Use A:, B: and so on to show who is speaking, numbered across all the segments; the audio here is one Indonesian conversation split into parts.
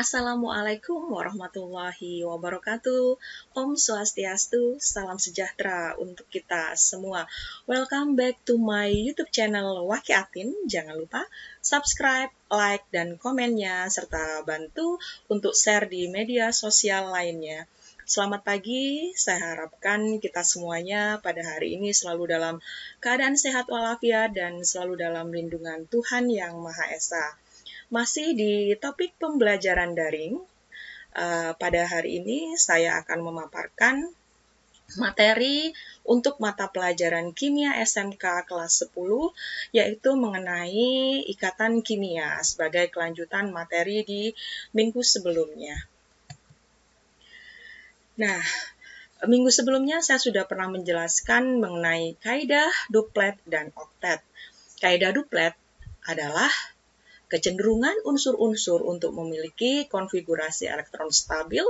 A: Assalamualaikum warahmatullahi wabarakatuh. Om Swastiastu, salam sejahtera untuk kita semua. Welcome back to my YouTube channel Waki Atin. Jangan lupa subscribe, like, dan komennya, serta bantu untuk share di media sosial lainnya. Selamat pagi, saya harapkan kita semuanya pada hari ini selalu dalam keadaan sehat walafiat dan selalu dalam lindungan Tuhan Yang Maha Esa. Masih di topik pembelajaran daring, pada hari ini saya akan memaparkan materi untuk mata pelajaran Kimia SMK kelas 10, yaitu mengenai ikatan kimia sebagai kelanjutan materi di minggu sebelumnya. Nah, minggu sebelumnya saya sudah pernah menjelaskan mengenai kaidah duplet dan oktet. Kaidah duplet adalah kecenderungan unsur-unsur untuk memiliki konfigurasi elektron stabil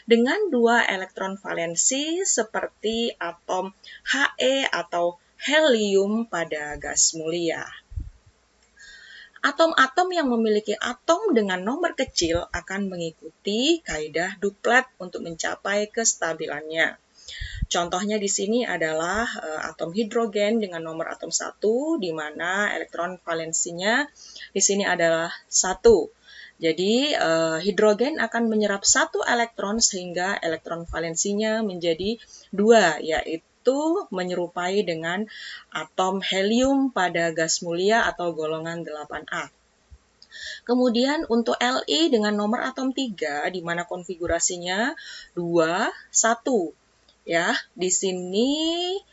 A: dengan dua elektron valensi seperti atom He atau helium pada gas mulia. Atom-atom yang memiliki atom dengan nomor kecil akan mengikuti kaidah duplet untuk mencapai kestabilannya. Contohnya di sini adalah atom hidrogen dengan nomor atom 1, di mana elektron valensinya di sini adalah 1. Jadi hidrogen akan menyerap 1 elektron sehingga elektron valensinya menjadi 2, yaitu menyerupai dengan atom helium pada gas mulia atau golongan 8A. Kemudian untuk Li dengan nomor atom 3, di mana konfigurasinya 2, 1. Ya, di sini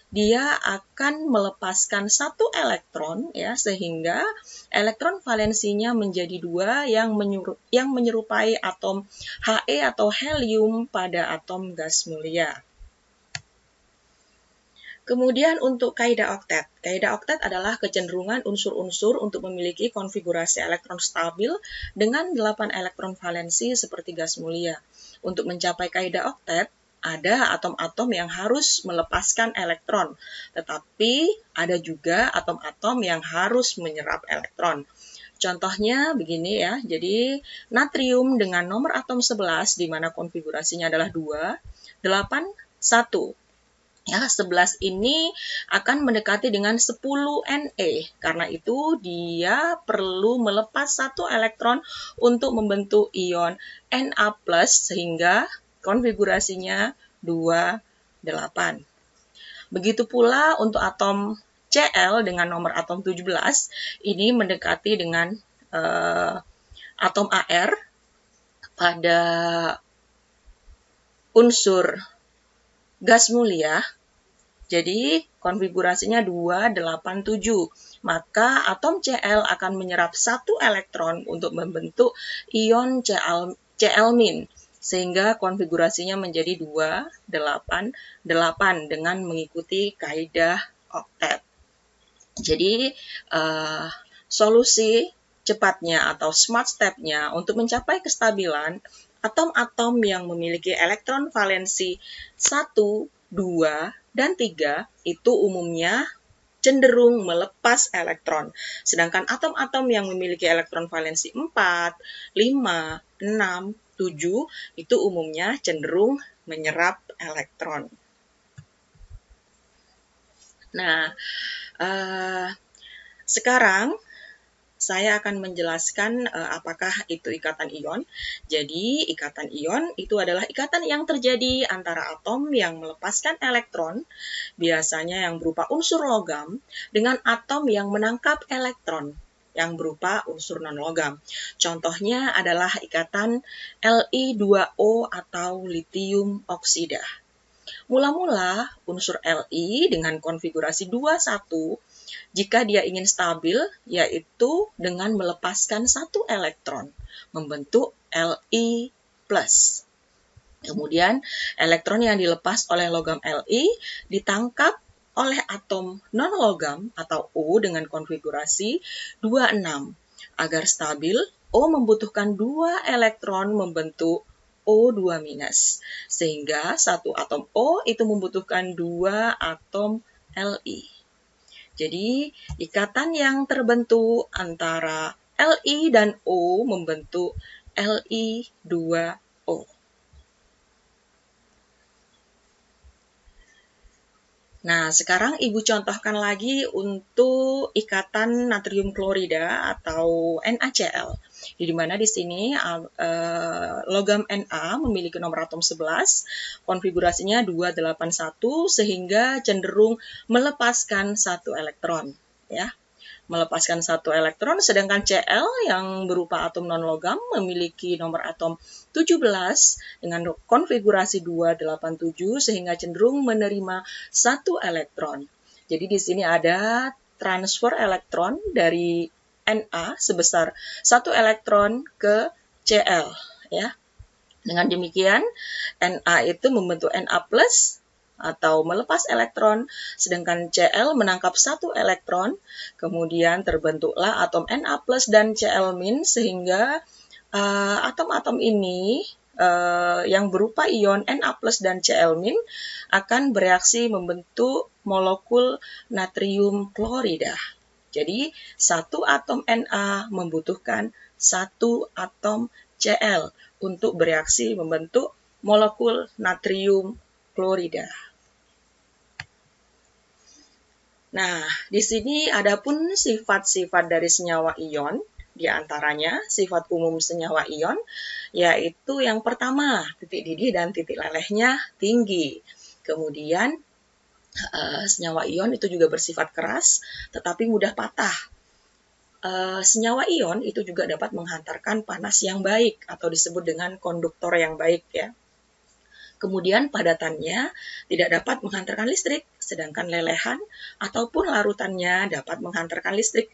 A: dia akan melepaskan 1 elektron ya, sehingga elektron valensinya menjadi 2 yang menyerupai atom He atau helium pada atom gas mulia. Kemudian untuk kaidah oktet. Kaidah oktet adalah kecenderungan unsur-unsur untuk memiliki konfigurasi elektron stabil dengan 8 elektron valensi seperti gas mulia. Untuk mencapai kaidah oktet, ada atom-atom yang harus melepaskan elektron, tetapi ada juga atom-atom yang harus menyerap elektron. Contohnya begini ya, jadi natrium dengan nomor atom 11, di mana konfigurasinya adalah 2, 8, 1. Ya, 11 ini akan mendekati dengan 10 Ne. Karena itu dia perlu melepas 1 elektron untuk membentuk ion Na+, sehingga konfigurasinya 2, 8. Begitu pula untuk atom Cl dengan nomor atom 17, ini mendekati dengan atom Ar pada unsur gas mulia. Jadi konfigurasinya 2, 8, 7. Maka atom Cl akan menyerap 1 elektron untuk membentuk ion Cl-, sehingga konfigurasinya menjadi 2, 8, 8 dengan mengikuti kaidah oktet. Jadi solusi cepatnya atau smart step-nya untuk mencapai kestabilan, atom-atom yang memiliki elektron valensi 1, 2, dan 3 itu umumnya cenderung melepas elektron. Sedangkan atom-atom yang memiliki elektron valensi 4, 5, 6, 7 itu umumnya cenderung menyerap elektron. Nah, sekarang saya akan menjelaskan apakah itu ikatan ion. Jadi, ikatan ion itu adalah ikatan yang terjadi antara atom yang melepaskan elektron, biasanya yang berupa unsur logam, dengan atom yang menangkap elektron, yang berupa unsur non-logam. Contohnya adalah ikatan Li2O atau litium oksida. Mula-mula, unsur Li dengan konfigurasi 2,1, jika dia ingin stabil, yaitu dengan melepaskan 1 elektron, membentuk Li+. Kemudian, elektron yang dilepas oleh logam Li ditangkap oleh atom non-logam atau O dengan konfigurasi 2,6. Agar stabil, O membutuhkan 2 elektron membentuk O2-, sehingga satu atom O itu membutuhkan 2 atom Li. Jadi, ikatan yang terbentuk antara Li dan O membentuk Li2O. Nah, sekarang Ibu contohkan lagi untuk ikatan natrium klorida atau NaCl. Di mana di sini logam Na memiliki nomor atom 11, konfigurasinya 281 sehingga cenderung melepaskan satu elektron, ya. Melepaskan satu elektron, sedangkan Cl yang berupa atom non-logam memiliki nomor atom 17 dengan konfigurasi 287 sehingga cenderung menerima satu elektron. Jadi di sini ada transfer elektron dari Na sebesar satu elektron ke Cl, ya. Dengan demikian, Na itu membentuk Na plus atau melepas elektron, sedangkan Cl menangkap satu elektron, kemudian terbentuklah atom Na plus dan Cl min, sehingga atom-atom ini yang berupa ion Na plus dan Cl min akan bereaksi membentuk molekul natrium klorida. Jadi, satu atom Na membutuhkan satu atom Cl untuk bereaksi membentuk molekul natrium klorida. Nah, di sini adapun sifat-sifat dari senyawa ion, di antaranya sifat umum senyawa ion, yaitu yang pertama, titik didih dan titik lelehnya tinggi. Kemudian, senyawa ion itu juga bersifat keras, tetapi mudah patah. Senyawa ion itu juga dapat menghantarkan panas yang baik, atau disebut dengan konduktor yang baik, ya. Kemudian padatannya tidak dapat menghantarkan listrik, sedangkan lelehan ataupun larutannya dapat menghantarkan listrik.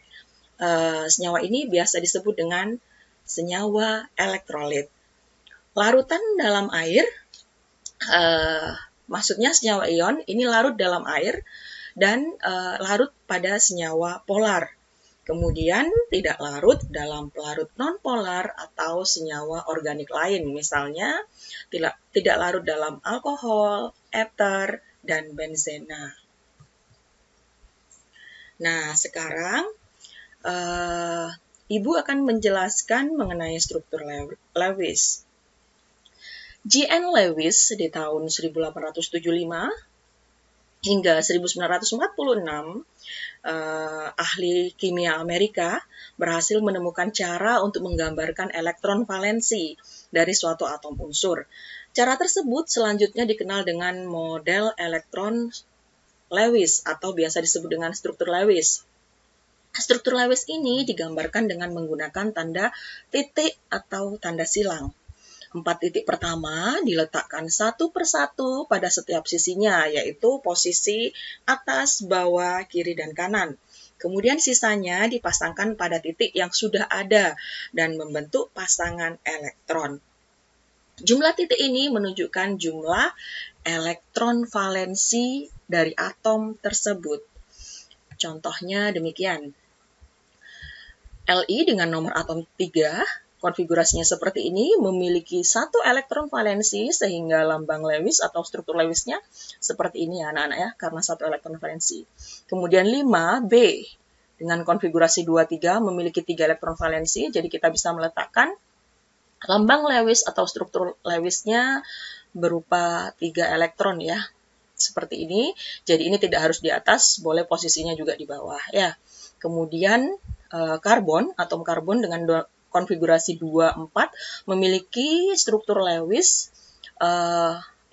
A: Senyawa ini biasa disebut dengan senyawa elektrolit. Larutan dalam air, maksudnya senyawa ion ini larut dalam air dan larut pada senyawa polar. Kemudian tidak larut dalam pelarut nonpolar atau senyawa organik lain, misalnya tidak larut dalam alkohol, ether, dan benzena. Nah, sekarang Ibu akan menjelaskan mengenai struktur Lewis. G.N. Lewis di tahun 1875 hingga 1946, ahli kimia Amerika berhasil menemukan cara untuk menggambarkan elektron valensi dari suatu atom unsur. Cara tersebut selanjutnya dikenal dengan model elektron Lewis atau biasa disebut dengan struktur Lewis. Struktur Lewis ini digambarkan dengan menggunakan tanda titik atau tanda silang. 4 titik pertama diletakkan satu persatu pada setiap sisinya, yaitu posisi atas, bawah, kiri, dan kanan. Kemudian sisanya dipasangkan pada titik yang sudah ada dan membentuk pasangan elektron. Jumlah titik ini menunjukkan jumlah elektron valensi dari atom tersebut. Contohnya demikian. Li dengan nomor atom 3, konfigurasinya seperti ini, memiliki satu elektron valensi sehingga lambang Lewis atau struktur Lewisnya seperti ini ya anak-anak ya, karena satu elektron valensi. Kemudian 5B dengan konfigurasi 23 memiliki 3 elektron valensi, jadi kita bisa meletakkan lambang Lewis atau struktur Lewisnya berupa 3 elektron ya, seperti ini. Jadi ini tidak harus di atas, boleh posisinya juga di bawah ya. Kemudian karbon, atom karbon dengan konfigurasi 24 memiliki struktur Lewis 4,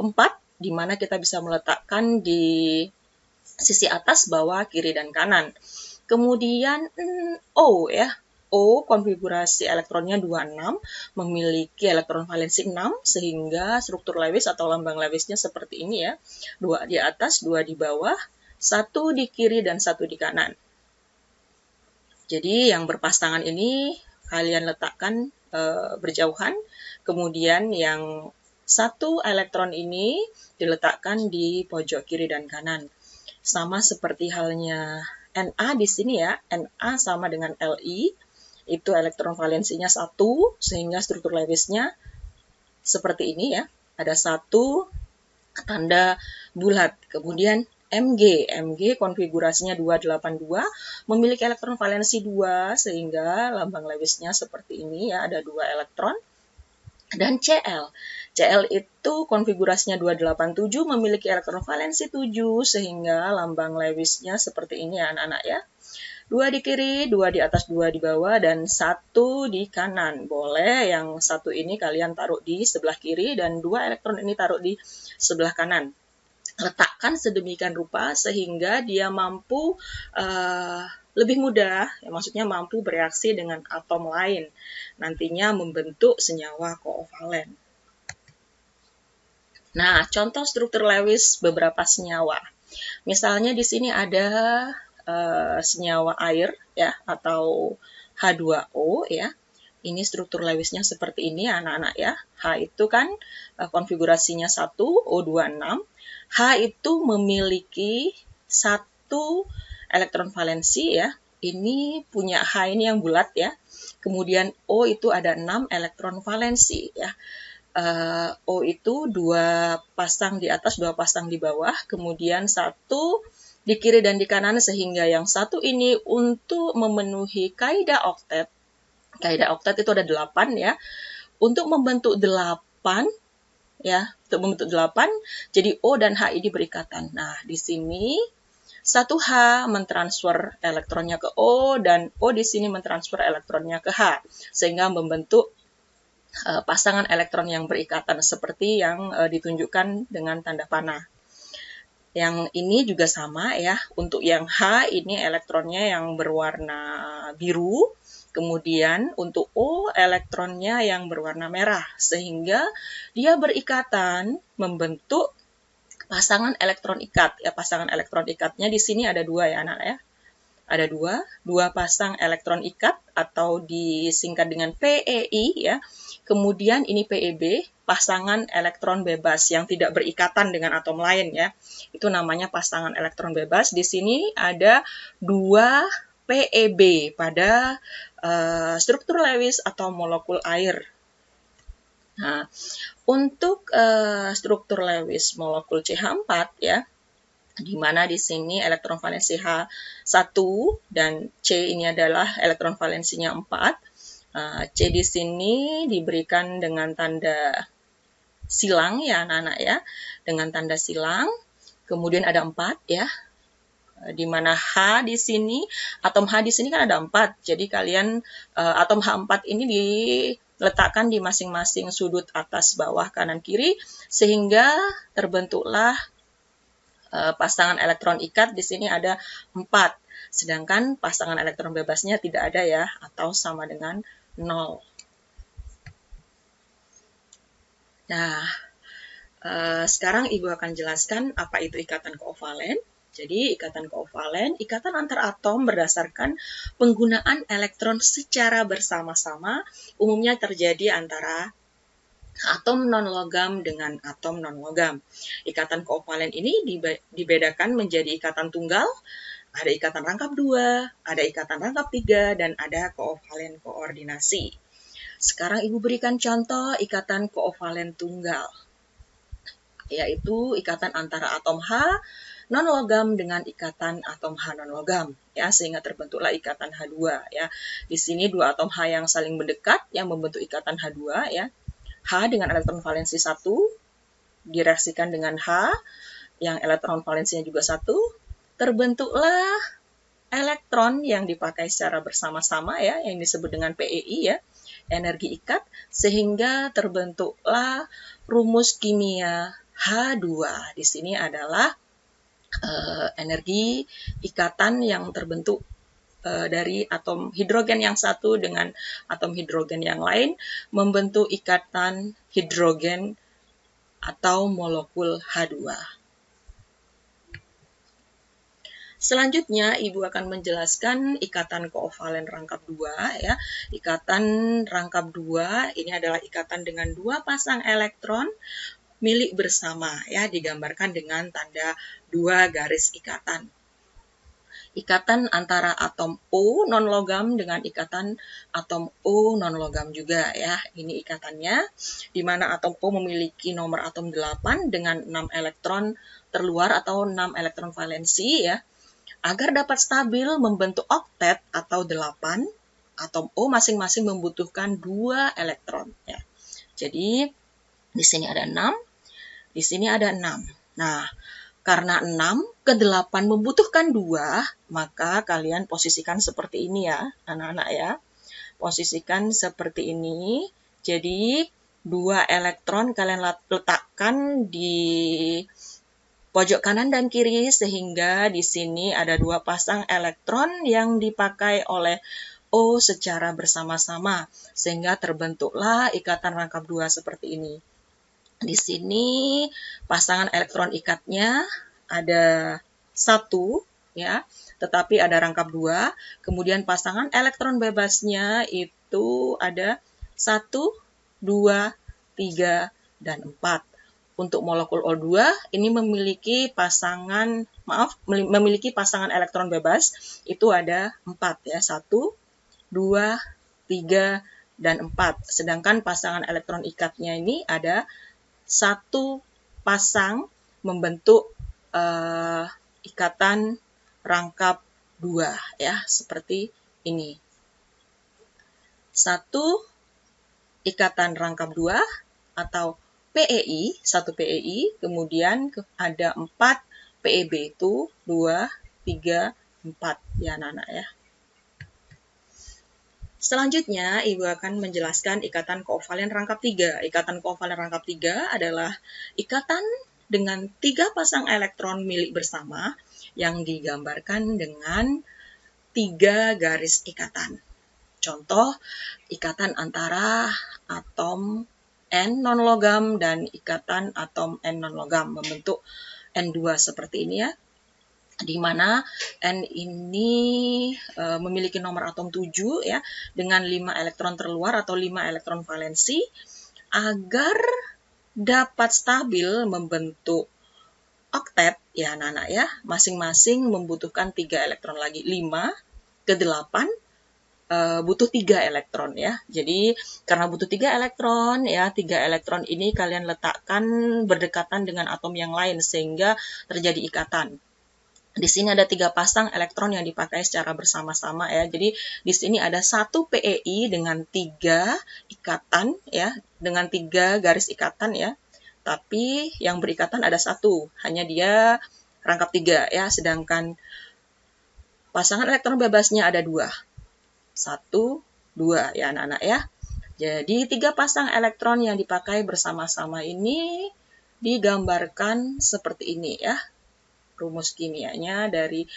A: di mana kita bisa meletakkan di sisi atas, bawah, kiri, dan kanan. Kemudian O ya, O konfigurasi elektronnya 26, memiliki elektron valensi 6, sehingga struktur Lewis atau lambang Lewisnya seperti ini ya, 2 di atas, 2 di bawah, 1 di kiri, dan 1 di kanan. Jadi yang berpasangan ini kalian letakkan berjauhan, kemudian yang satu elektron ini diletakkan di pojok kiri dan kanan. Sama seperti halnya Na di sini ya, Na sama dengan Li, itu elektron valensinya 1, sehingga struktur Lewisnya seperti ini ya, ada 1 tanda bulat. Kemudian Mg konfigurasinya 282, memiliki elektron valensi 2, sehingga lambang Lewisnya seperti ini ya, ada 2 elektron. Dan Cl. Cl itu konfigurasinya 287, memiliki elektron valensi 7, sehingga lambang Lewis-nya seperti ini ya anak-anak ya. 2 di kiri, 2 di atas, 2 di bawah, dan 1 di kanan. Boleh yang satu ini kalian taruh di sebelah kiri, dan 2 elektron ini taruh di sebelah kanan. Letakkan sedemikian rupa sehingga dia mampu lebih mudah, ya, maksudnya mampu bereaksi dengan atom lain, nantinya membentuk senyawa koovalen. Nah, contoh struktur Lewis beberapa senyawa. Misalnya di sini ada senyawa air ya atau H2O ya. Ini struktur Lewis-nya seperti ini anak-anak ya. H itu kan konfigurasinya 1, O2, 6. H itu memiliki 1 elektron valensi ya. Ini punya H ini yang bulat ya. Kemudian O itu ada 6 elektron valensi ya. O itu 2 pasang di atas, 2 pasang di bawah. Kemudian 1 di kiri dan di kanan, sehingga yang satu ini untuk memenuhi kaidah oktet. Kaidah oktet itu ada 8 ya. Untuk membentuk 8 ya, untuk membentuk 8, jadi O dan H ini berikatan. Nah, di sini 1H mentransfer elektronnya ke O dan O di sini mentransfer elektronnya ke H, sehingga membentuk pasangan elektron yang berikatan seperti yang ditunjukkan dengan tanda panah. Yang ini juga sama ya, untuk yang H ini elektronnya yang berwarna biru, kemudian untuk O elektronnya yang berwarna merah, sehingga dia berikatan membentuk pasangan elektron ikat. Ya, pasangan elektron ikatnya di sini ada 2 ya anak ya. Ada 2 pasang elektron ikat atau disingkat dengan PEI ya. Kemudian ini PEB, pasangan elektron bebas yang tidak berikatan dengan atom lain ya. Itu namanya pasangan elektron bebas. Di sini ada 2 PEB pada struktur Lewis atau molekul air. Nah, untuk struktur Lewis molekul CH4 ya, di mana di sini elektron valensi H1 dan C ini adalah elektron valensinya 4. C di sini diberikan dengan tanda silang ya anak-anak ya, dengan tanda silang. Kemudian ada 4 ya, di mana H di sini, atom H di sini kan ada 4. Jadi kalian atom H4 ini diletakkan di masing-masing sudut atas, bawah, kanan, kiri, sehingga terbentuklah pasangan elektron ikat. Di sini ada 4. Sedangkan pasangan elektron bebasnya tidak ada ya, atau sama dengan 0. Nah, sekarang Ibu akan jelaskan apa itu ikatan koovalen. Jadi, ikatan koovalen, ikatan antar atom berdasarkan penggunaan elektron secara bersama-sama, umumnya terjadi antara atom non-logam dengan atom non-logam. Ikatan koovalen ini dibedakan menjadi ikatan tunggal, ada ikatan rangkap 2, ada ikatan rangkap 3, dan ada koovalen koordinasi. Sekarang Ibu berikan contoh ikatan koovalen tunggal, yaitu ikatan antara atom H non-logam dengan ikatan atom H non-logam, ya, sehingga terbentuklah ikatan H2 ya. Di sini 2 atom H yang saling mendekat yang membentuk ikatan H2 ya. H dengan elektron valensi 1 direaksikan dengan H yang elektron valensinya juga 1, terbentuklah elektron yang dipakai secara bersama-sama ya, yang disebut dengan PEI ya, energi ikat, sehingga terbentuklah rumus kimia H2. Di sini adalah energi ikatan yang terbentuk dari atom hidrogen yang satu dengan atom hidrogen yang lain, membentuk ikatan hidrogen atau molekul H2. Selanjutnya, Ibu akan menjelaskan ikatan koovalen rangkap 2 ya. Ikatan rangkap 2 ini adalah ikatan dengan 2 pasang elektron milik bersama ya, digambarkan dengan tanda 2 garis ikatan. Ikatan antara atom O non-logam dengan ikatan atom O non-logam juga ya. Ini ikatannya, di mana atom O memiliki nomor atom 8 dengan 6 elektron terluar atau 6 elektron valensi ya. Agar dapat stabil membentuk oktet atau 8, atom O masing-masing membutuhkan 2 elektron ya. Jadi di sini ada 6, di sini ada 6. Nah, karena 6 ke 8 membutuhkan 2, maka kalian posisikan seperti ini ya, anak-anak ya. Posisikan seperti ini. Jadi 2 elektron kalian letakkan di pojok kanan dan kiri sehingga di sini ada 2 pasang elektron yang dipakai oleh O secara bersama-sama sehingga terbentuklah ikatan rangkap 2 seperti ini. Di sini pasangan elektron ikatnya ada 1 ya, tetapi ada rangkap 2. Kemudian pasangan elektron bebasnya itu ada 1, 2, 3, dan 4. Untuk molekul O2 ini memiliki pasangan elektron bebas itu ada 4 ya, 1, 2, 3, dan 4. Sedangkan pasangan elektron ikatnya ini ada 1 pasang membentuk ikatan rangkap 2 ya, seperti ini. 1 ikatan rangkap 2 atau PEI, 1 PEI, kemudian ada 4 PEB itu 2, 3, 4 ya anak-anak ya. Selanjutnya, Ibu akan menjelaskan ikatan kovalent rangkap 3. Ikatan kovalent rangkap 3 adalah ikatan dengan 3 pasang elektron milik bersama yang digambarkan dengan 3 garis ikatan. Contoh, ikatan antara atom N non-logam dan ikatan atom N non-logam membentuk N2 seperti ini ya, di mana N ini memiliki nomor atom 7 ya, dengan 5 elektron terluar atau 5 elektron valensi. Agar dapat stabil membentuk oktet ya anak-anak ya, masing-masing membutuhkan 3 elektron lagi, 5 ke 8 butuh 3 elektron ya. Jadi karena butuh 3 elektron ya, 3 elektron ini kalian letakkan berdekatan dengan atom yang lain sehingga terjadi ikatan. Di sini ada 3 pasang elektron yang dipakai secara bersama-sama ya. Jadi di sini ada 1 PEI dengan 3 ikatan ya, dengan 3 garis ikatan ya. Tapi yang berikatan ada 1, hanya dia rangkap 3 ya, sedangkan pasangan elektron bebasnya ada 2. 1, 2 ya anak-anak ya. Jadi 3 pasang elektron yang dipakai bersama-sama ini digambarkan seperti ini ya. Rumus kimianya dari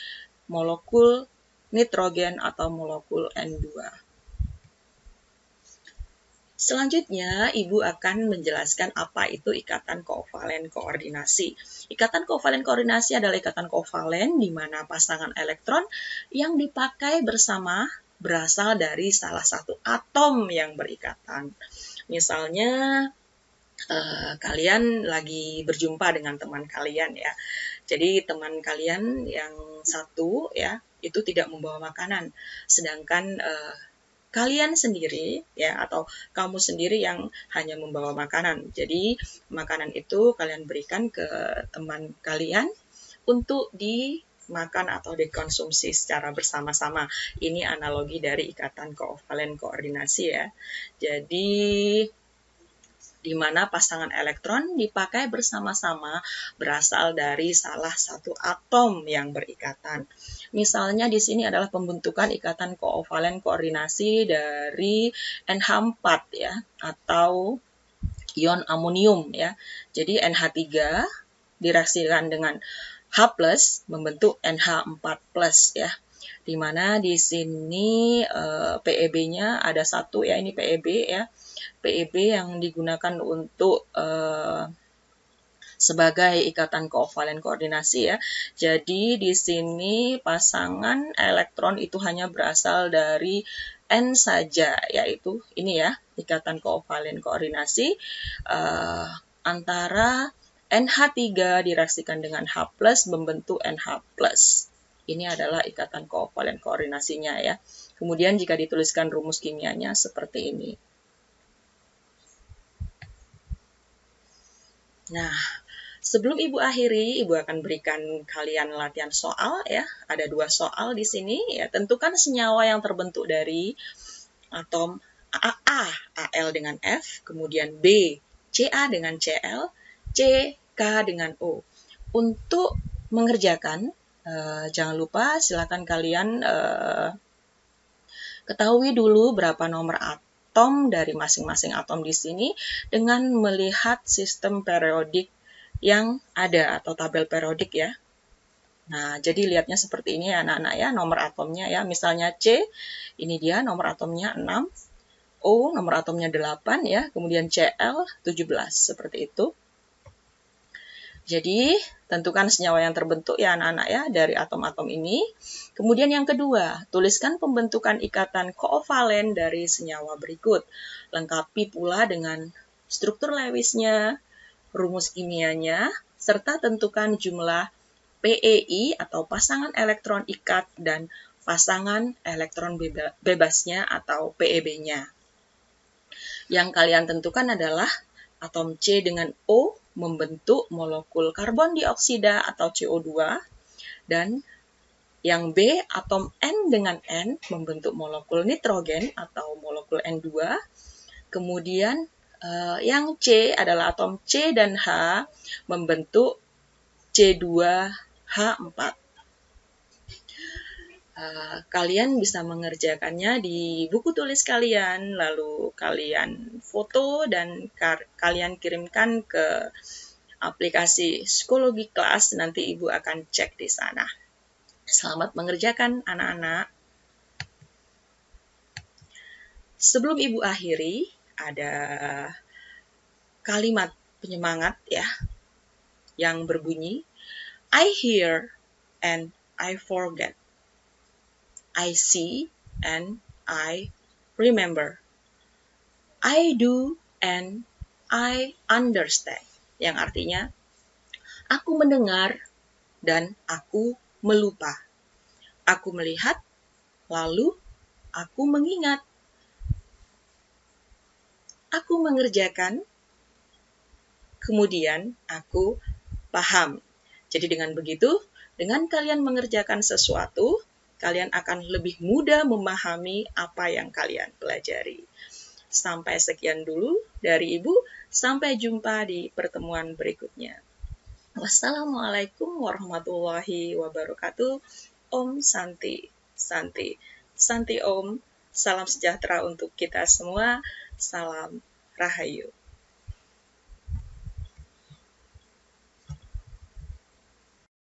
A: molekul nitrogen atau molekul N2. Selanjutnya, Ibu akan menjelaskan apa itu ikatan kovalen koordinasi. Ikatan kovalen koordinasi adalah ikatan kovalen di mana pasangan elektron yang dipakai bersama berasal dari salah satu atom yang berikatan. Misalnya, kalian lagi berjumpa dengan teman kalian ya. Jadi teman kalian yang satu ya itu tidak membawa makanan, sedangkan kalian sendiri ya atau kamu sendiri yang hanya membawa makanan. Jadi makanan itu kalian berikan ke teman kalian untuk dimakan atau dikonsumsi secara bersama-sama. Ini analogi dari ikatan kovalen koordinasi ya. Jadi di mana pasangan elektron dipakai bersama-sama berasal dari salah satu atom yang berikatan. Misalnya di sini adalah pembentukan ikatan kovalen koordinasi dari NH4 ya, atau ion amonium ya. Jadi NH3 direaksikan dengan H+ membentuk NH4+ ya. Di mana di sini PEB-nya ada 1 ya, ini PEB ya. PEB yang digunakan untuk sebagai ikatan kovalen koordinasi ya. Jadi di sini pasangan elektron itu hanya berasal dari N saja, yaitu ini ya, ikatan kovalen koordinasi antara NH3 direaksikan dengan H+ membentuk NH+. Ini adalah ikatan kovalen koordinasinya ya. Kemudian jika dituliskan rumus kimianya seperti ini. Nah, sebelum Ibu akhiri, Ibu akan berikan kalian latihan soal ya. Ada 2 soal di sini ya. Tentukan senyawa yang terbentuk dari atom Al dengan F, kemudian B, Ca dengan Cl, C, K dengan O. Untuk mengerjakan, jangan lupa silakan kalian ketahui dulu berapa nomor atom dari masing-masing atom di sini dengan melihat sistem periodik yang ada atau tabel periodik ya. Nah, jadi lihatnya seperti ini ya anak-anak ya, nomor atomnya ya. Misalnya C, ini dia nomor atomnya 6, O nomor atomnya 8 ya, kemudian Cl 17, seperti itu. Jadi, tentukan senyawa yang terbentuk ya anak-anak ya dari atom-atom ini. Kemudian yang kedua, tuliskan pembentukan ikatan koovalen dari senyawa berikut. Lengkapi pula dengan struktur Lewisnya, rumus kimianya, serta tentukan jumlah PEI atau pasangan elektron ikat dan pasangan elektron bebasnya atau PEB-nya. Yang kalian tentukan adalah atom C dengan O membentuk molekul karbon dioksida atau CO2, dan yang B, atom N dengan N membentuk molekul nitrogen atau molekul N2. Kemudian yang C adalah atom C dan H membentuk C2H4. Kalian bisa mengerjakannya di buku tulis kalian, lalu kalian foto dan kalian kirimkan ke aplikasi psikologi kelas, nanti Ibu akan cek di sana. Selamat mengerjakan anak-anak. Sebelum Ibu akhiri, ada kalimat penyemangat ya, yang berbunyi, I hear and I forget. I see and I remember. I do and I understand. Yang artinya, aku mendengar dan aku melupa. Aku melihat, lalu aku mengingat. Aku mengerjakan, kemudian aku paham. Jadi dengan begitu, dengan kalian mengerjakan sesuatu, kalian akan lebih mudah memahami apa yang kalian pelajari. Sampai sekian dulu dari Ibu, sampai jumpa di pertemuan berikutnya. Wassalamualaikum warahmatullahi wabarakatuh. Om Santi, Santi, Santi Om. Salam sejahtera untuk kita semua. Salam Rahayu.